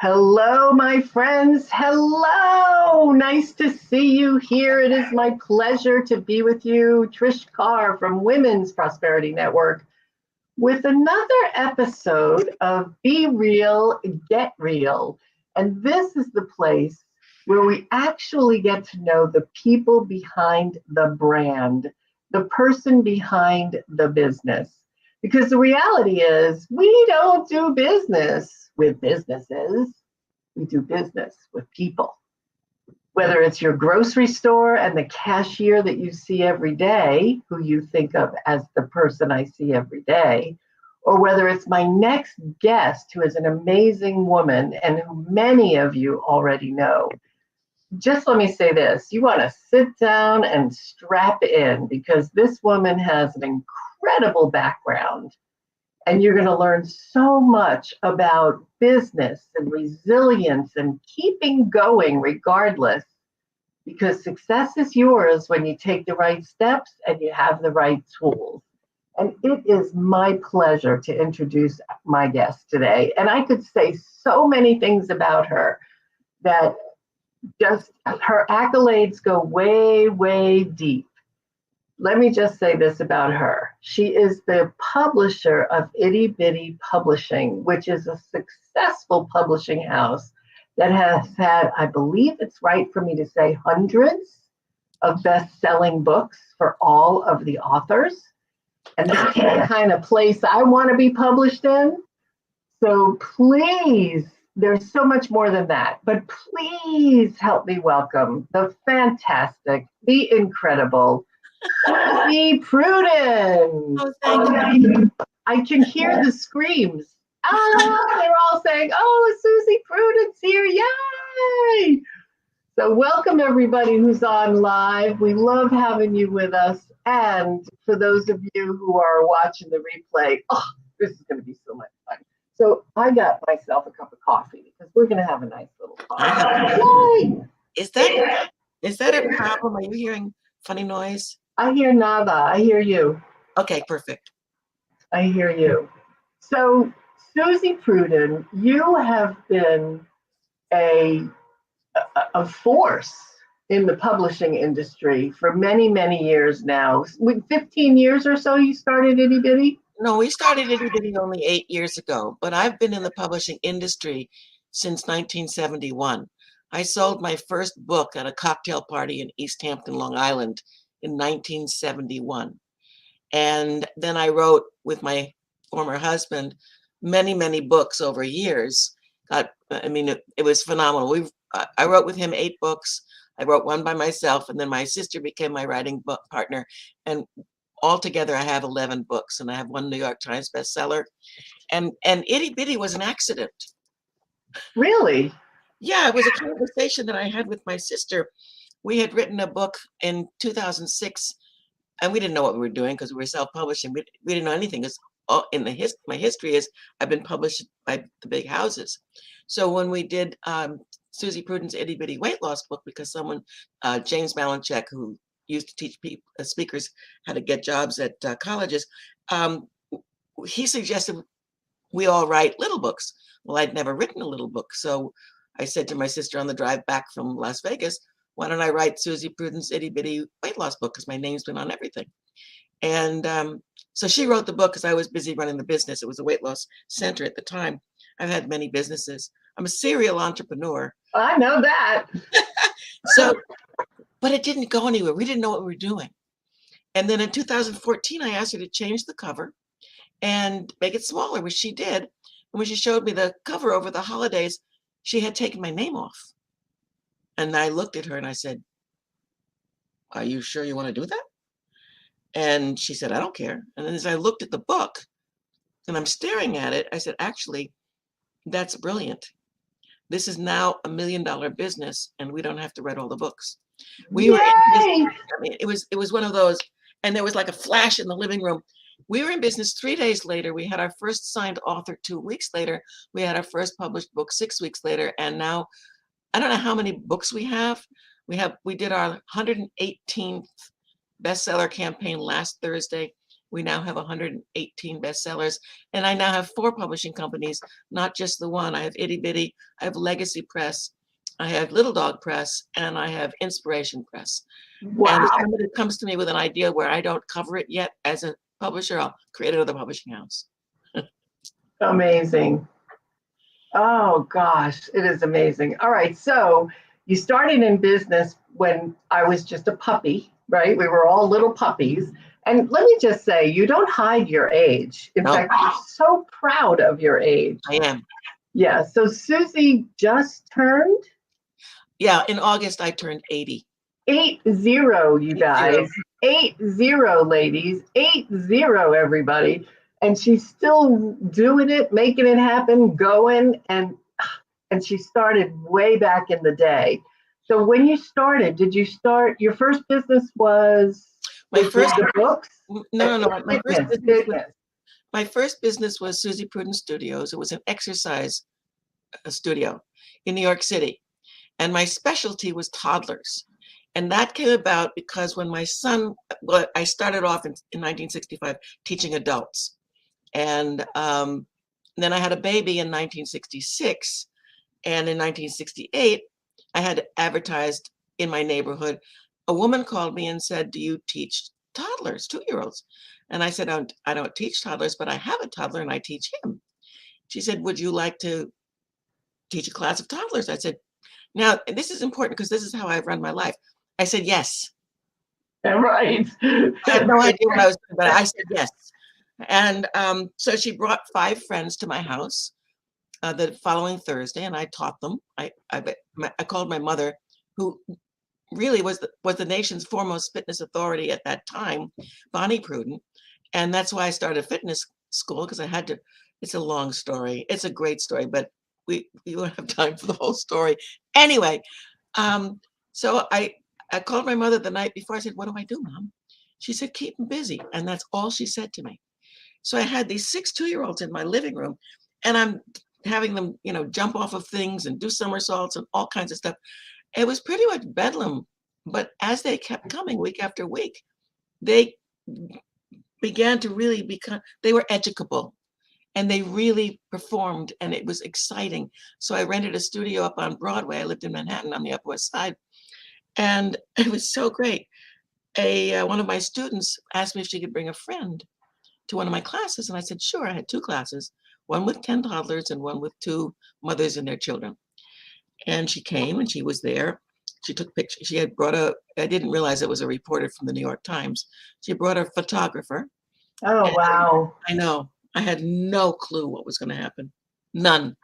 Hello, my friends. Hello. Nice to see you here. It is my pleasure to be with you, Trish Carr from Women's Prosperity Network, with another episode of Be Real, Get Real. And this is the place where we actually get to know the people behind the brand, the person behind the business. Because the reality is, we don't do business with businesses, we do business with people. Whether it's your grocery store and the cashier that you see every day, who you think of as the person I see every day, or whether it's my next guest, who is an amazing woman and who many of you already know. Just let me say this, you want to sit down and strap in because this woman has an incredible background and you're going to learn so much about business and resilience and keeping going regardless, because success is yours when you take the right steps and you have the right tools. And it is my pleasure to introduce my guest today. And I could say so many things about her that just her accolades go way, way deep. Let me just say this about her. She is the publisher of Itty Bitty Publishing, which is a successful publishing house that has had, I believe it's right for me to say, hundreds of best-selling books for all of the authors. And that's the kind of place I want to be published in. So please, there's so much more than that, but please help me welcome the fantastic, the incredible, Suzy Pruden. Oh, thank you. I can hear the screams. They're all saying, oh, Suzy Pruden's here, yay! So welcome everybody who's on live. We love having you with us. And for those of you who are watching the replay, oh, this is going to be so much fun. So I got myself a cup of coffee because we're going to have a nice little coffee. Yay! Is that a problem? Are you hearing funny noise? I hear nada. I hear you. Okay, perfect. I hear you. So, Suzy Pruden, you have been a force in the publishing industry for many, many years now. With 15 years or so, you started Itty Bitty? No, we started Itty Bitty only 8 years ago, but I've been in the publishing industry since 1971. I sold my first book at a cocktail party in East Hampton, Long Island in 1971. And then I wrote with my former husband many, many books over years. It was phenomenal. I wrote with him 8 books. I wrote one by myself, and then my sister became my writing book partner. And altogether, I have 11 books, and I have one New York Times bestseller. And Itty Bitty was an accident. Really? Yeah, it was a conversation that I had with my sister. We had written a book in 2006, and we didn't know what we were doing because we were self-publishing. We didn't know anything. My history is I've been published by the big houses. So when we did Suzy Pruden's Itty Bitty Weight Loss book, because someone, James Malinchek, who used to teach speakers how to get jobs at colleges, he suggested we all write little books. Well, I'd never written a little book. So I said to my sister on the drive back from Las Vegas, why don't I write Suzy Pruden's Itty Bitty Weight Loss book, because my name's been on everything. And so she wrote the book because I was busy running the business. It was a weight loss center at the time. I've had many businesses. I'm a serial entrepreneur. I know that. But it didn't go anywhere. We didn't know what we were doing. And then in 2014, I asked her to change the cover and make it smaller, which she did. And when she showed me the cover over the holidays, she had taken my name off. And I looked at her and I said, are you sure you want to do that? And she said, I don't care. And then as I looked at the book and I'm staring at it, I said, actually, that's brilliant. This is now $1 million business and we don't have to write all the books. It was one of those, and there was like a flash in the living room. We were in business 3 days later. We had our first signed author 2 weeks later. We had our first published book 6 weeks later. And now I don't know how many books we have. We did our 118th bestseller campaign last Thursday, We now have 118 bestsellers, and I now have 4 publishing companies, not just the one. I have Itty Bitty, I have Legacy Press, I have Little Dog Press, and I have Inspiration Press. And if Wow. somebody comes to me with an idea where I don't cover it yet as a publisher, I'll create another publishing house. Amazing. Oh gosh, it is amazing. All right, so you started in business when I was just a puppy, right? We were all little puppies. And let me just say, you don't hide your age. In No. fact, you're so proud of your age. I am. Yeah, so Suzy just turned Yeah, in August I turned 80. 80, you guys. 80, ladies. 80, everybody. And she's still doing it, making it happen, going, and she started way back in the day. So when you started, did you start, your first business was My first the books? no, my first business was Suzy Prudence Studios. It was an exercise studio in New York City. And my specialty was toddlers. And that came about because when my son, well, I started off in 1965 teaching adults. And then I had a baby in 1966. And in 1968, I had advertised in my neighborhood. A woman called me and said, "Do you teach toddlers, 2-year-olds?" And I said, I don't teach toddlers, but I have a toddler and I teach him. She said, "Would you like to teach a class of toddlers?" I said, now, this is important because this is how I've run my life. I said yes. Right. I had no idea what I was doing, but I said yes. And so she brought 5 friends to my house the following Thursday, and I taught them. I called my mother, who really was the nation's foremost fitness authority at that time, Bonnie Pruden. And that's why I started fitness school, because I had to. It's a long story. It's a great story, but we won't have time for the whole story. Anyway, so I called my mother the night before. I said, "What do I do, Mom?" She said, "Keep them busy." And that's all she said to me. So I had these 6 2-year-olds in my living room, and I'm having them, jump off of things and do somersaults and all kinds of stuff. It was pretty much bedlam. But as they kept coming week after week, they began to really they were educable. And they really performed, and it was exciting. So I rented a studio up on Broadway. I lived in Manhattan on the Upper West Side, and it was so great. One of my students asked me if she could bring a friend to one of my classes, and I said, sure. I had 2 classes, one with 10 toddlers and one with 2 mothers and their children. And she came, and she was there. She took pictures. She had brought I didn't realize it was a reporter from the New York Times. She brought a photographer. Oh, wow. I know. I had no clue what was going to happen. None.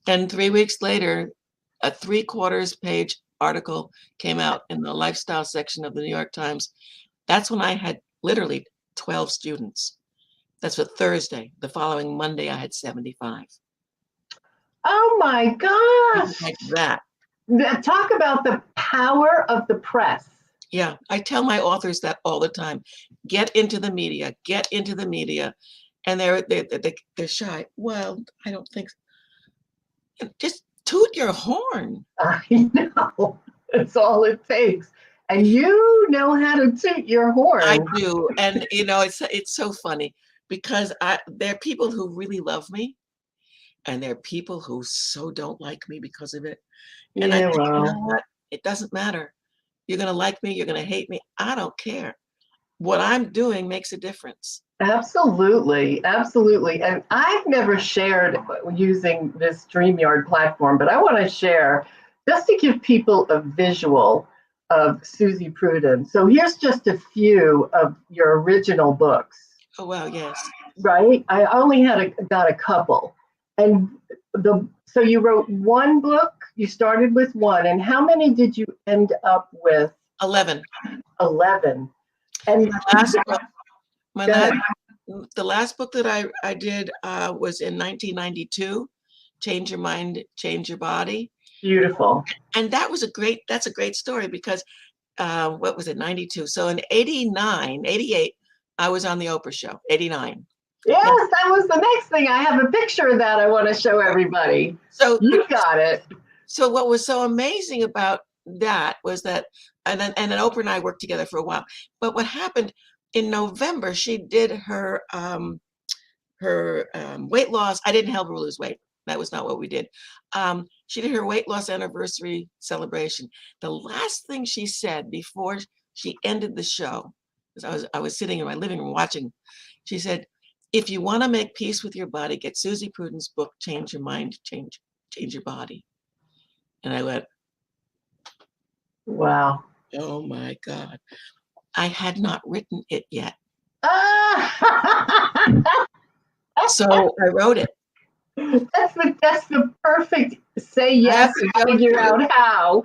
And 3 weeks later, a 3/4 page article came out in the lifestyle section of the New York Times. That's when I had literally 12 students. That's for Thursday. The following Monday, I had 75. Oh my gosh. Like that. Talk about the power of the press. Yeah, I tell my authors that all the time. Get into the media. Get into the media. And they're shy. Well, I don't think so. Just toot your horn. I know. That's all it takes. And you know how to toot your horn. I do. And it's so funny because there are people who really love me, and there are people who so don't like me because of it. And I think, you know what? It doesn't matter. You're going to like me, you're going to hate me. I don't care. What I'm doing makes a difference. Absolutely. Absolutely. And I've never shared using this StreamYard platform, but I want to share just to give people a visual of Suzy Pruden. So here's just a few of your original books. Oh, wow. Yes. Right. I only got a couple. And so you wrote 1 book, you started with 1. And how many did you end up with? 11. 11. And the last book that I did was in 1992, Change Your Mind, Change Your Body. Beautiful. And that's a great story because what was it, 92? So in 89, 88, I was on the Oprah show, 89. Yes, that was the next thing. I have a picture of that I want to show everybody. So you got it. So what was so amazing about that was that, and then Oprah and I worked together for a while. But what happened in November, she did her weight loss. I didn't help her lose weight. That was not what we did. She did her weight loss anniversary celebration. The last thing she said before she ended the show, because I was sitting in my living room watching, she said, "If you want to make peace with your body, get Suzy Pruden's book, Change Your Mind, Change Your Body." And I went, Wow. oh my God. I had not written it yet. Ah! So I wrote it. That's the perfect say yes and figure out how.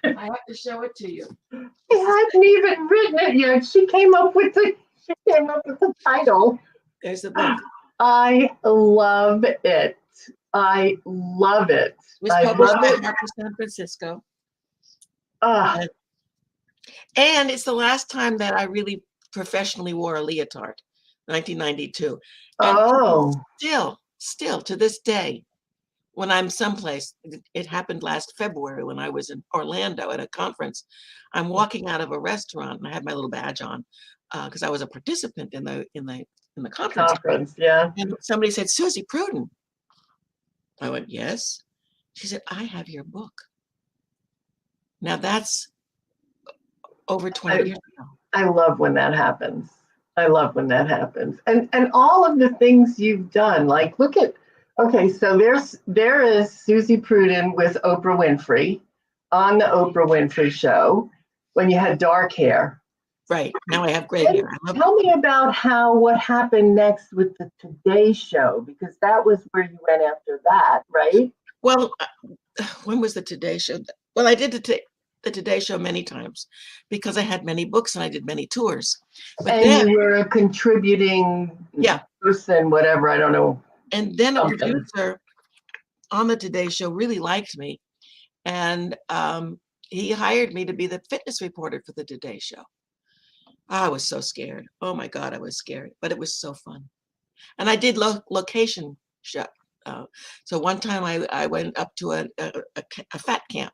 I have to show it to you. I hadn't even written it yet. She came up with the title. There's the book. I love it. I love it. It was I published love by it. Harper San Francisco. Ah, And it's the last time that I really professionally wore a leotard, 1992. And oh, still to this day, when I'm someplace, it happened last February when I was in Orlando at a conference. I'm walking out of a restaurant and I had my little badge on because I was a participant in the conference. yeah. And somebody said, "Suzy Pruden." I went, "Yes." She said, "I have your book." Now that's over 20 years ago. I love when that happens. I love when that happens. And all of the things you've done, like look at, okay, so there is Suzy Pruden with Oprah Winfrey on the Oprah Winfrey show when you had dark hair. Right. Now I have gray hair. Tell me about what happened next with the Today Show, because that was where you went after that, right? Well, when was the Today Show? Well, I did the Today Show many times because I had many books and I did many tours. But and then you were a contributing person, whatever, I don't know. And then a producer on the Today Show really liked me. And he hired me to be the fitness reporter for the Today Show. I was so scared. Oh my God, I was scared, but it was so fun. And I did location show. So one time I went up to a fat camp,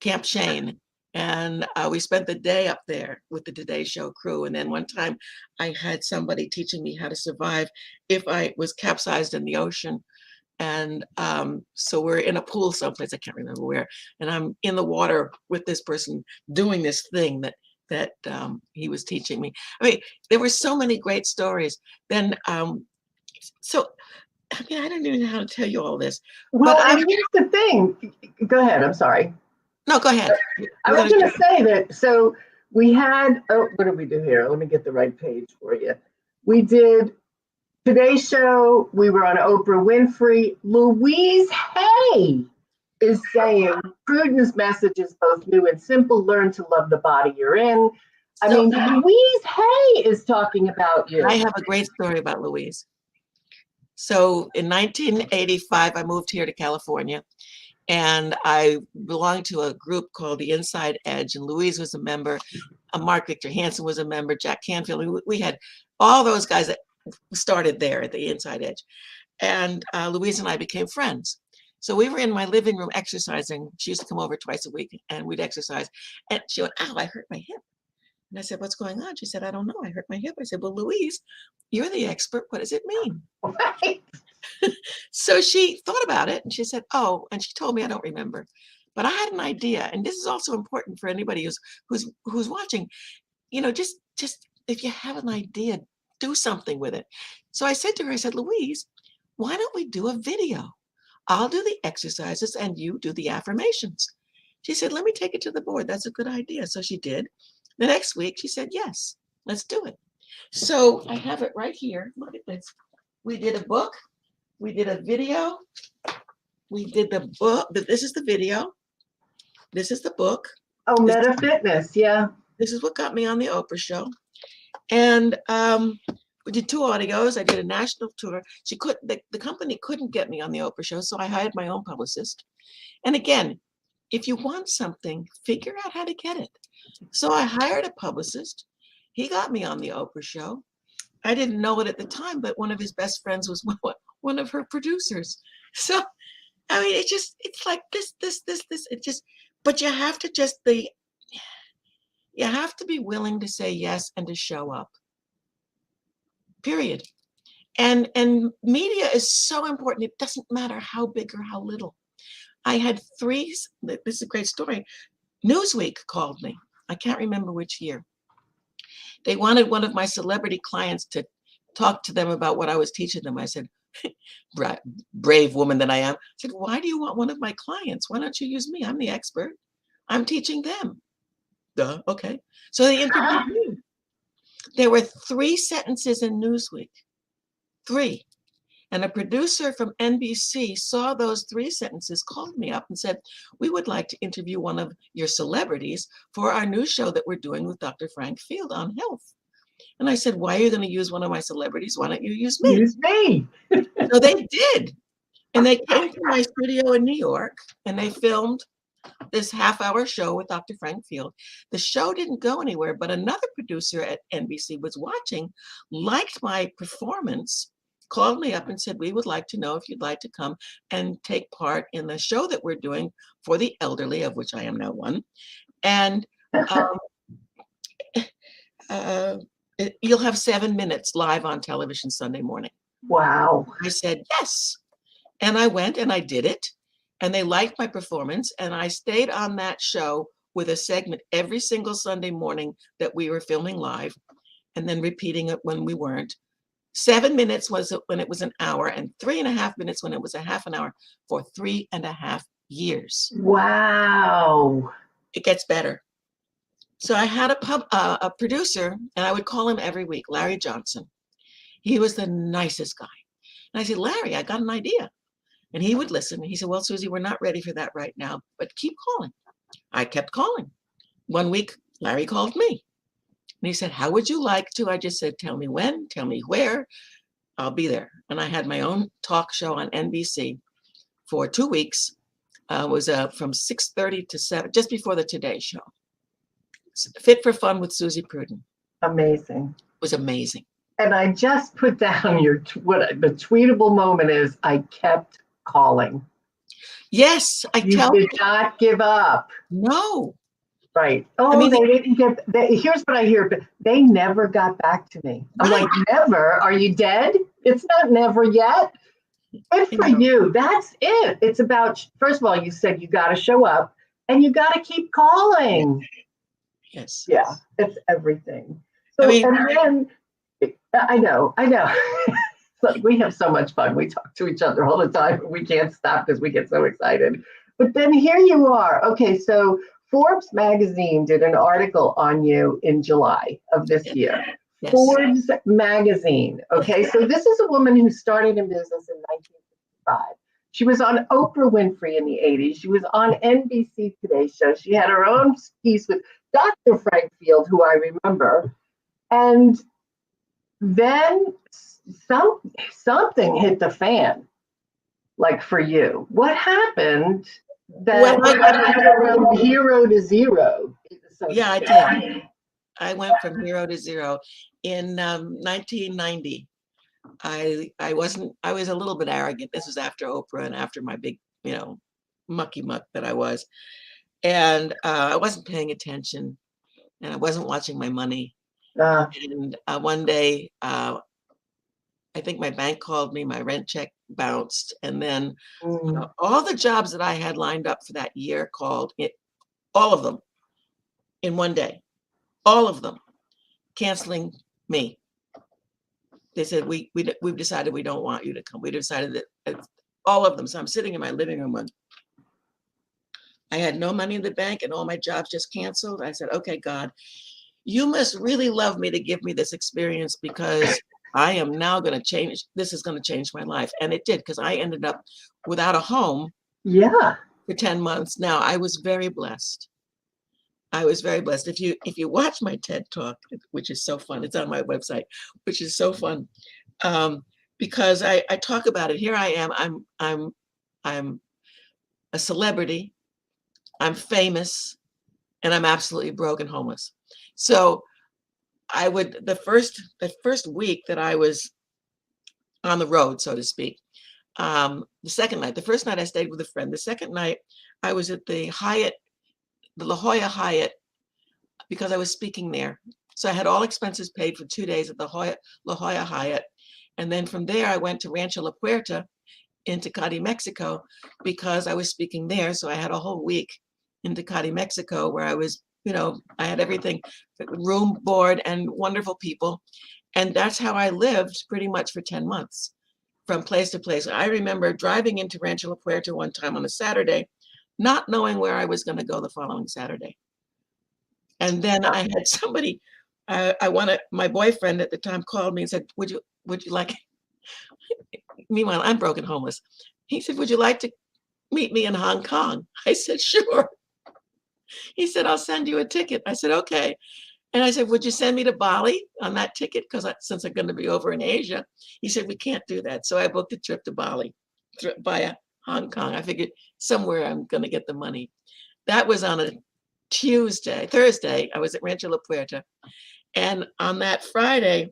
Camp Shane, and we spent the day up there with the Today Show crew. And then one time I had somebody teaching me how to survive if I was capsized in the ocean. And so we're in a pool someplace, I can't remember where, and I'm in the water with this person doing this thing that he was teaching me. I mean, there were so many great stories. Then, so I mean, I don't even know how to tell you all this. Well, here's the thing. Go ahead. I'm sorry. No, go ahead. I was going to say that. So we had. Oh, what did we do here? Let me get the right page for you. We did Today Show. We were on Oprah Winfrey. Louise Hay is saying Pruden's message is both new and simple. Learn to love the body you're in. I mean, Louise Hay is talking about you. I have a great story about Louise. So in 1985, I moved here to California, and I belonged to a group called the Inside Edge, and Louise was a member. Mark Victor Hansen was a member. Jack Canfield. We had all those guys that started there at the Inside Edge, and Louise and I became friends. So we were in my living room exercising. She used to come over twice a week, and we'd exercise. And she went, "Ow, I hurt my hip." And I said, "What's going on?" She said, "I don't know. I hurt my hip." I said, "Well, Louise, you're the expert. What does it mean?" Right. So she thought about it and she said, "Oh," and she told me, I don't remember, but I had an idea. And this is also important for anybody who's watching, just if you have an idea, do something with it. So I said to her, I said, "Louise, why don't we do a video? I'll do the exercises and you do the affirmations." She said, "Let me take it to the board. That's a good idea." So she did. The next week she said, "Yes, let's do it." So I have it right here. Look at this. We did a book. We did a video. We did the book. This is the video. This is the book. Oh, Meta Fitness. Yeah. This is what got me on the Oprah show. And we did 2 audios. I did a national tour. The company couldn't get me on the Oprah show, so I hired my own publicist. And again, if you want something, figure out how to get it. So I hired a publicist. He got me on the Oprah show. I didn't know it at the time, but one of his best friends was one of her producers. So, I mean, it's like this. But you have to be willing to say yes and to show up. period. And media is so important. It doesn't matter how big or how little. I had three, this is a great story. Newsweek called me. I can't remember which year. They wanted one of my celebrity clients to talk to them about what I was teaching them. I said, brave woman that I am, I said, why do you want one of my clients? Why don't you use me? I'm the expert. I'm teaching them. Duh, okay. So they interviewed me. There were 3 sentences in Newsweek, 3. And a producer from NBC saw those 3 sentences, called me up and said, we would like to interview one of your celebrities for our new show that we're doing with Dr. Frank Field on health. And I said, why are you going to use one of my celebrities? Why don't you use me? Use me. So they did. And they came to my studio in New York and they filmed this half-hour show with Dr. Frank Field. The show didn't go anywhere, but another producer at NBC was watching, liked my performance, called me up and said, we would like to know if you'd like to come and take part in the show that we're doing for the elderly, of which I am now one. And you'll have 7 minutes live on television Sunday morning. Wow. I said, yes. And I went and I did it. And they liked my performance. And I stayed on that show with a segment every single Sunday morning that we were filming live and then repeating it when we weren't. 7 minutes was when it was an hour, and 3.5 minutes when it was a half an hour for 3.5 years. Wow. It gets better. So I had a producer, and I would call him every week, Larry Johnson. He was the nicest guy. And I said, Larry, I got an idea. And he would listen. He said, well, Suzy, we're not ready for that right now, but keep calling. I kept calling. One week, Larry called me. And he said, how would you like to? I just said, tell me when, tell me where, I'll be there. And I had my own talk show on NBC for 2 weeks. It was from 6:30 to 7, just before the Today Show. Fit for Fun with Suzy Pruden. Amazing. It was amazing. And I just put down what the tweetable moment is. I kept calling. Yes, You did not give up. No. Right. Oh, I mean, they didn't get. Here's what I hear. They never got back to me. I'm like, never? Are you dead? It's not never yet. Good for you. That's it. It's about, first of all, you said you got to show up and you got to keep calling. Yes. Yeah, it's everything. So, and then, I know. Like, we have so much fun. We talk to each other all the time. We can't stop because we get so excited. But then here you are. Okay, so Forbes magazine did an article on you in July of this year. Yes. Forbes magazine. Okay, so this is a woman who started in business in 1965. She was on Oprah Winfrey in the 80s. She was on NBC Today Show. She had her own piece with Dr. Frank Field, who I remember. And then something hit the fan, like for you. What happened that from hero to zero? Yeah, I did. I went from hero to zero. In 1990, I was a little bit arrogant. This was after Oprah and after my big, mucky muck that I was. And I wasn't paying attention and I wasn't watching my money. And one day, I think my bank called me, my rent check bounced. And then all the jobs that I had lined up for that year called it, all of them in one day, all of them canceling me. They said, we've decided we don't want you to come. We decided that all of them. So I'm sitting in my living room when I had no money in the bank and all my jobs just canceled. I said, okay, God, you must really love me to give me this experience because I am now going to change. This is going to change my life. And it did, because I ended up without a home for 10 months. Now, I was very blessed. I was very blessed. If you watch my TED Talk, which is so fun, it's on my website, which is so fun, because I talk about it. Here I am. I'm a celebrity. I'm famous, and I'm absolutely broke and homeless. So the first week that I was on the road, so to speak, the first night I stayed with a friend. The second night I was at the La Jolla Hyatt, because I was speaking there So I had all expenses paid for 2 days at the La Jolla Hyatt. And then from there, I went to Rancho La Puerta in Tecate, Mexico, because I was speaking there. So I had a whole week in Tecate, Mexico, where I was, I had everything, room, board, and wonderful people. And that's how I lived pretty much for 10 months from place to place. I remember driving into Rancho La Puerta one time on a Saturday, not knowing where I was going to go the following Saturday. And then I had somebody, my boyfriend at the time called me and said, would you like, meanwhile, I'm broken homeless. He said, would you like to meet me in Hong Kong? I said, sure. He said, I'll send you a ticket. I said, okay. And I said, would you send me to Bali on that ticket? Because since I'm going to be over in Asia, he said, we can't do that. So I booked a trip to Bali via Hong Kong. I figured somewhere I'm going to get the money. That was on a Thursday, I was at Rancho La Puerta. And on that Friday,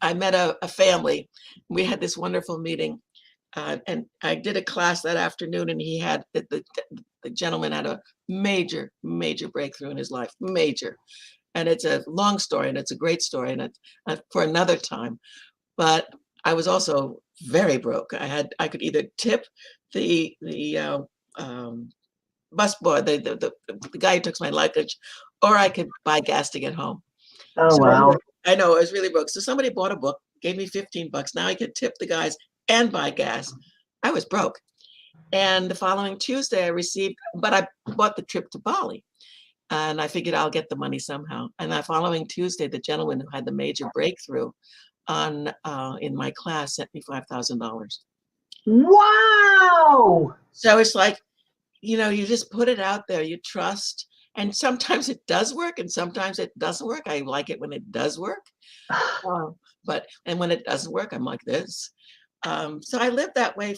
I met a family. We had this wonderful meeting. And I did a class that afternoon, and he had the gentleman had a major breakthrough in his life, major. And it's a long story, and it's a great story, and it's for another time. But I was also very broke. I could either tip the busboy, the guy who took my luggage, or I could buy gas to get home. Oh, So wow. I know, I was really broke. So somebody bought a book, gave me $15. Now I could tip the guys and buy gas. I was broke. And the following Tuesday I received, but I bought the trip to Bali, and I figured I'll get the money somehow. And the following Tuesday, the gentleman who had the major breakthrough in my class sent me $5,000. Wow. So it's like, you just put it out there, you trust, and sometimes it does work and sometimes it doesn't work. I like it when it does work. And when it doesn't work, I'm like this. So I lived that way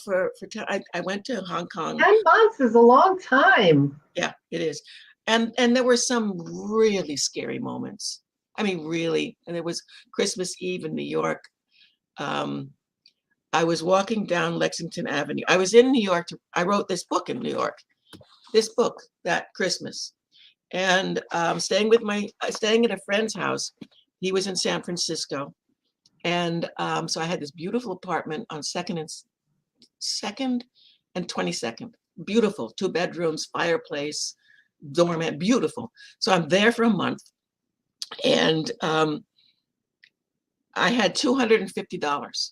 I went to Hong Kong. 10 months is a long time. Yeah, it is. And there were some really scary moments. I mean, really. And it was Christmas Eve in New York. I was walking down Lexington Avenue. I was in New York. I wrote this book in New York, this book that Christmas. And staying at a friend's house. He was in San Francisco. And so I had this beautiful apartment on 2nd and 22nd. Beautiful, 2 bedrooms, fireplace, doormat, beautiful. So I'm there for a month. And I had $250.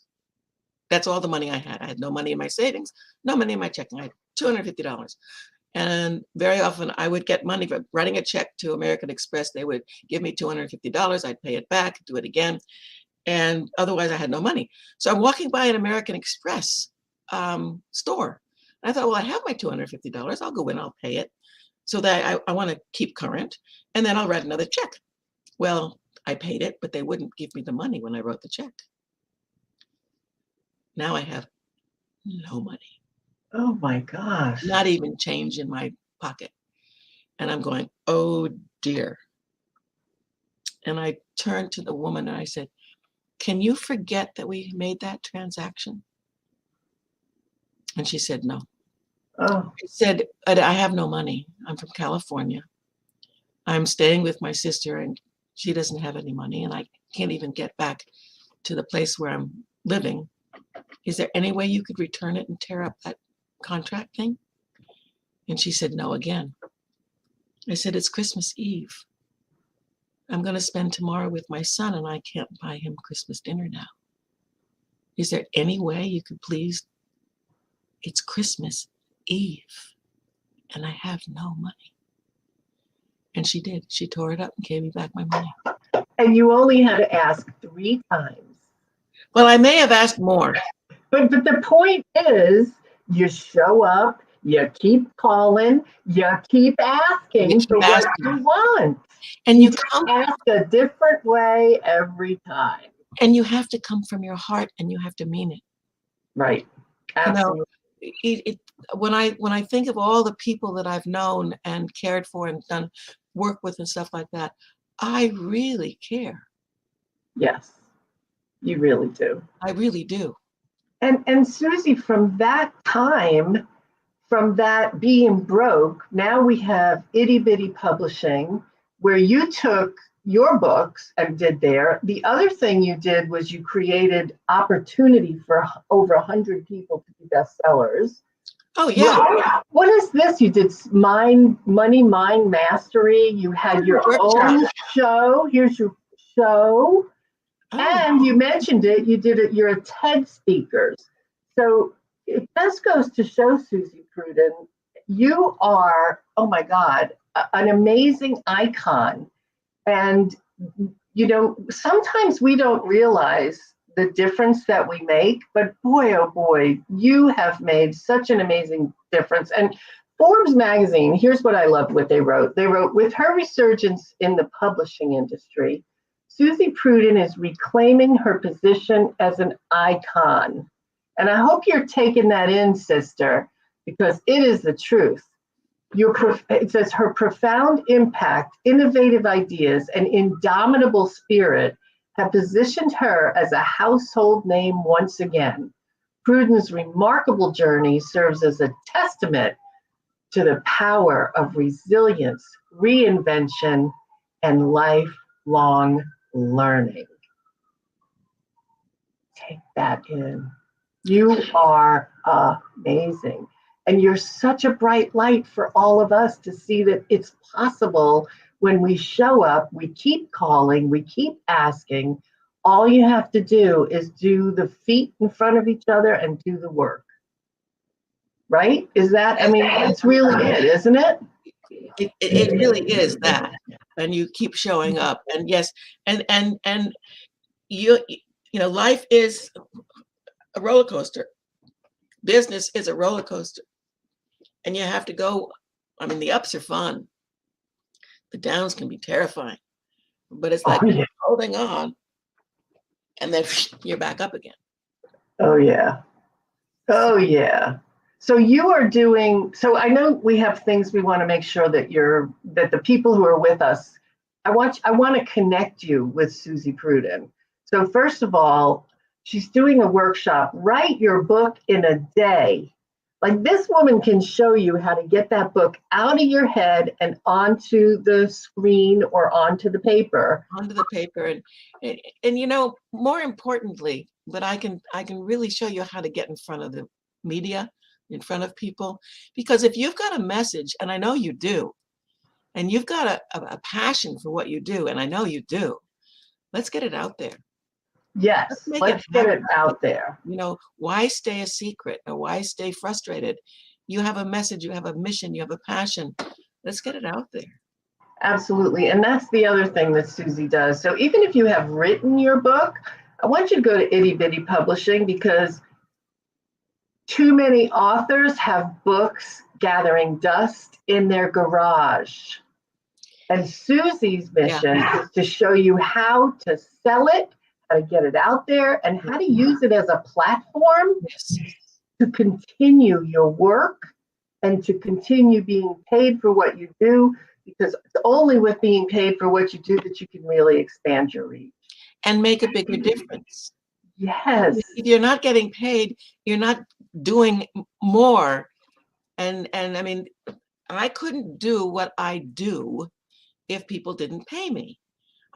That's all the money I had. I had no money in my savings, no money in my checking. I had $250. And very often I would get money for writing a check to American Express. They would give me $250. I'd pay it back, do it again. And otherwise I had no money. So I'm walking by an American Express store. And I thought, well, I have my $250. I'll go in, I'll pay it. So that I want to keep current, and then I'll write another check. Well, I paid it, but they wouldn't give me the money when I wrote the check. Now I have no money. Oh my gosh. Not even change in my pocket. And I'm going, oh dear. And I turned to the woman and I said, can you forget that we made that transaction? And she said, no. Oh. I said, I have no money. I'm from California. I'm staying with my sister and she doesn't have any money and I can't even get back to the place where I'm living. Is there any way you could return it and tear up that contract thing? And she said, no again. I said, it's Christmas Eve. I'm going to spend tomorrow with my son and I can't buy him Christmas dinner now. Is there any way you could please? It's Christmas Eve and I have no money. And she did. She tore it up and gave me back my money. And you only had to ask 3 times. Well, I may have asked more. But the point is, you show up, you keep calling, you keep asking for what you want. And you ask a different way every time. And you have to come from your heart and you have to mean it. Right. Absolutely. When I think of all the people that I've known and cared for and done work with and stuff like that, I really care. Yes, you really do. I really do. And Suzy, from that time, from that being broke, now we have itty bitty publishing. where you took your books and did there. The other thing you did was you created opportunity for over 100 people to be bestsellers. Oh, yeah. What is this? You did money, mind mastery. You had your own show. Here's your show. And you mentioned it. You did it. You're a TED speaker. So it just goes to show, Suzy Pruden, you are, oh my God, an amazing icon. And, you know, sometimes we don't realize the difference that we make, but boy, oh boy, you have made such an amazing difference. And Forbes magazine, here's what I loved what they wrote. They wrote, with her resurgence in the publishing industry, Suzy Pruden is reclaiming her position as an icon. And I hope you're taking that in, sister, because it is the truth. It says her profound impact, innovative ideas, and indomitable spirit have positioned her as a household name once again. Pruden's remarkable journey serves as a testament to the power of resilience, reinvention, and lifelong learning. Take that in. You are amazing. And you're such a bright light for all of us to see that it's possible when we show up, we keep calling, we keep asking. All you have to do is do the feet in front of each other and do the work. Right? Is that, I mean, that's really it, isn't it? It really is that. And you keep showing up. And yes, and you know, life is a roller coaster. Business is a roller coaster. And you have to go, I mean, the ups are fun. The downs can be terrifying. But it's like holding on, and then you're back up again. Oh, yeah. Oh, yeah. So you are doing, so I know we have things we want to make sure that that the people who are with us, I want to connect you with Suzy Pruden. So first of all, she's doing a workshop, write your book in a day. Like, this woman can show you how to get that book out of your head and onto the screen or onto the paper. Onto the paper. And you know, more importantly, but I can really show you how to get in front of the media, in front of people. Because if you've got a message, and I know you do, and you've got a passion for what you do, and I know you do, let's get it out there. Yes, let's get it out there. You know, why stay a secret, or why stay frustrated? You have a message, you have a mission, you have a passion. Let's get it out there. Absolutely. And that's the other thing that Suzy does. So even if you have written your book, I want you to go to Itty Bitty Publishing, because too many authors have books gathering dust in their garage. And Suzy's mission is to show you how to sell it, how to get it out there, and how to use it as a platform to continue your work and to continue being paid for what you do, because it's only with being paid for what you do that you can really expand your reach. And make a bigger difference. Yes. If you're not getting paid, you're not doing more. And I mean, I couldn't do what I do if people didn't pay me.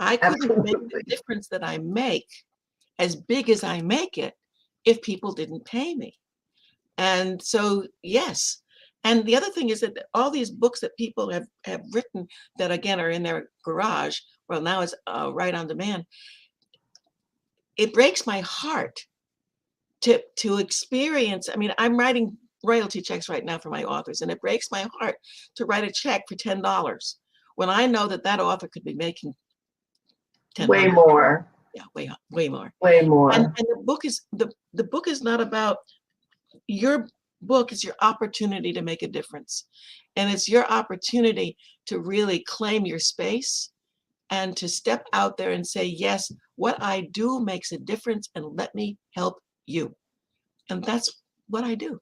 I couldn't make the difference that I make as big as I make it if people didn't pay me. And so, yes. And the other thing is that all these books that people have written that, again, are in their garage, well, now it's right on demand. It breaks my heart to experience. I mean, I'm writing royalty checks right now for my authors, and it breaks my heart to write a check for $10 when I know that author could be making way more. Yeah, way more. Way more. And the book is not about, your book is your opportunity to make a difference. And it's your opportunity to really claim your space and to step out there and say, yes, what I do makes a difference, and let me help you. And that's what I do.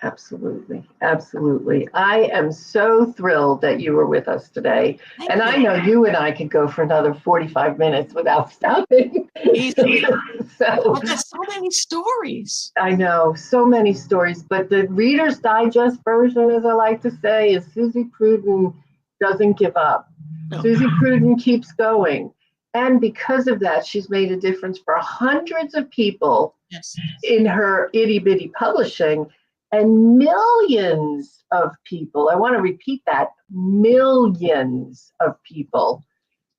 Absolutely. Absolutely. I am so thrilled that you were with us today. And I know you and I could go for another 45 minutes without stopping. Easily. I've got so many stories. I know, so many stories. But the Reader's Digest version, as I like to say, is Suzy Pruden doesn't give up. No. Suzy Pruden keeps going. And because of that, she's made a difference for hundreds of people Yes. in her itty bitty publishing and millions of people. I want to repeat that, millions of people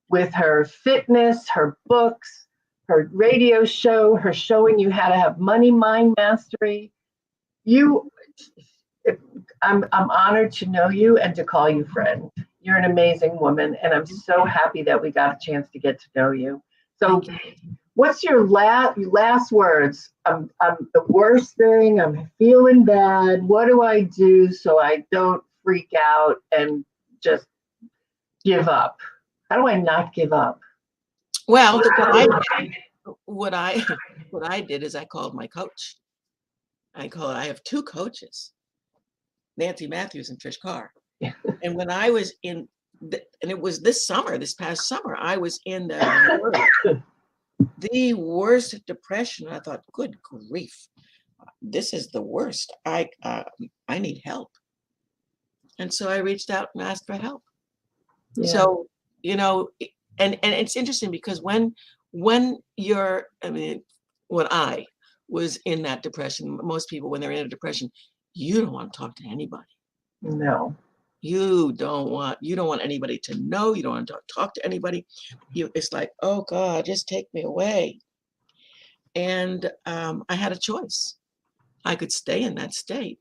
with her fitness, her books, her radio show, her showing you how to have money mind mastery. You, I'm honored to know you and to call you friend. You're an amazing woman, and I'm so happy that we got a chance to get to know you. So, what's your last words? I'm the worst thing. I'm feeling bad. What do I do so I don't freak out and just give up? How do I not give up? Well, what I did is I called my coach. I have two coaches, Nancy Matthews and Trish Carr. And when I was and it was this past summer, I was in the worst depression. I thought, good grief, this is the worst. I need help. And so I reached out and asked for help. Yeah. So, and it's interesting because when you're, when I was in that depression, most people, when they're in a depression, you don't want to talk to anybody. No. You don't want anybody to know. You don't want to talk to anybody. It's like, oh God, just take me away. And I had a choice. I could stay in that state,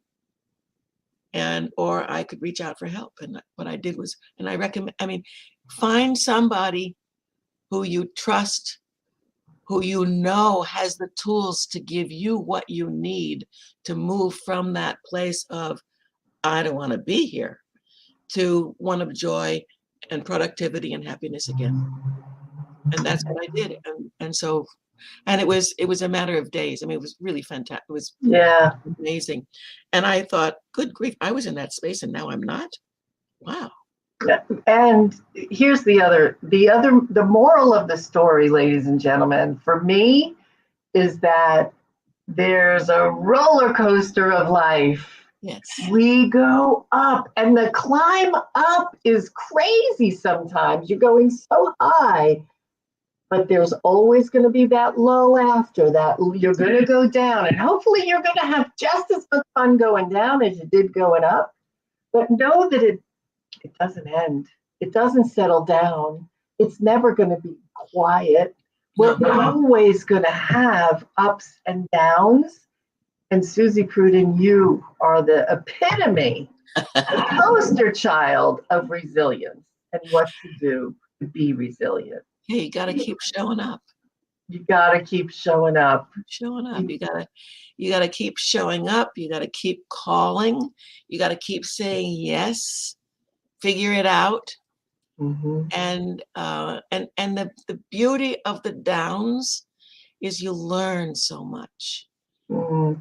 or I could reach out for help. And what I did was, and I recommend, find somebody who you trust, who you know has the tools to give you what you need to move from that place of, I don't want to be here, to one of joy and productivity and happiness again. And that's what I did. And it was a matter of days. It was really fantastic. It was amazing. And I thought, good grief, I was in that space and now I'm not. Wow. And here's the moral of the story, ladies and gentlemen, for me, is that there's a roller coaster of life. Yes. We go up, and the climb up is crazy sometimes. You're going so high, but there's always going to be that low after that. You're going to go down, and hopefully you're going to have just as much fun going down as you did going up. But know that it doesn't end. It doesn't settle down. It's never going to be quiet. We're always going to have ups and downs. And Suzy Pruden, you are the epitome, the poster child of resilience and what to do to be resilient. Hey, you got to keep showing up. You got to keep showing up. Showing up. You got to keep showing up. You got to keep calling. You got to keep saying yes. Figure it out. Mm-hmm. And the beauty of the downs is you learn so much.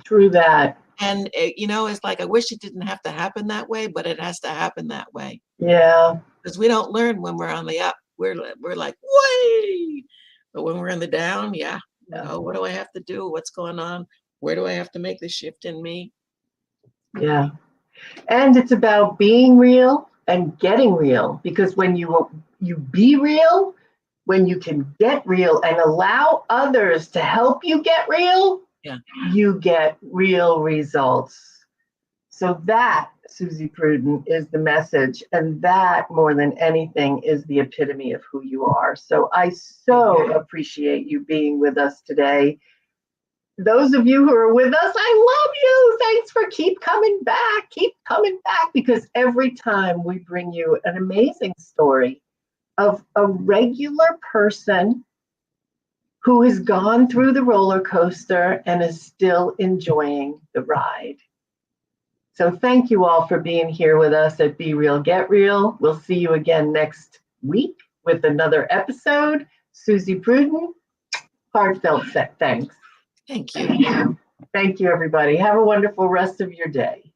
True that. And it's like, I wish it didn't have to happen that way, but it has to happen that way. Yeah. Because we don't learn when we're on the up. We're like, way. But when we're in the down, what do I have to do? What's going on? Where do I have to make the shift in me? Yeah. And it's about being real and getting real, because when you be real, when you can get real and allow others to help you get real, you get real results. So that, Suzy Pruden, is the message. And that, more than anything, is the epitome of who you are. So I so appreciate you being with us today. Those of you who are with us, I love you. Thanks for keep coming back, because every time we bring you an amazing story of a regular person who has gone through the roller coaster and is still enjoying the ride. So thank you all for being here with us at Be Real, Get Real. We'll see you again next week with another episode. Suzy Pruden, heartfelt thanks. Thank you. Thank you, everybody. Have a wonderful rest of your day.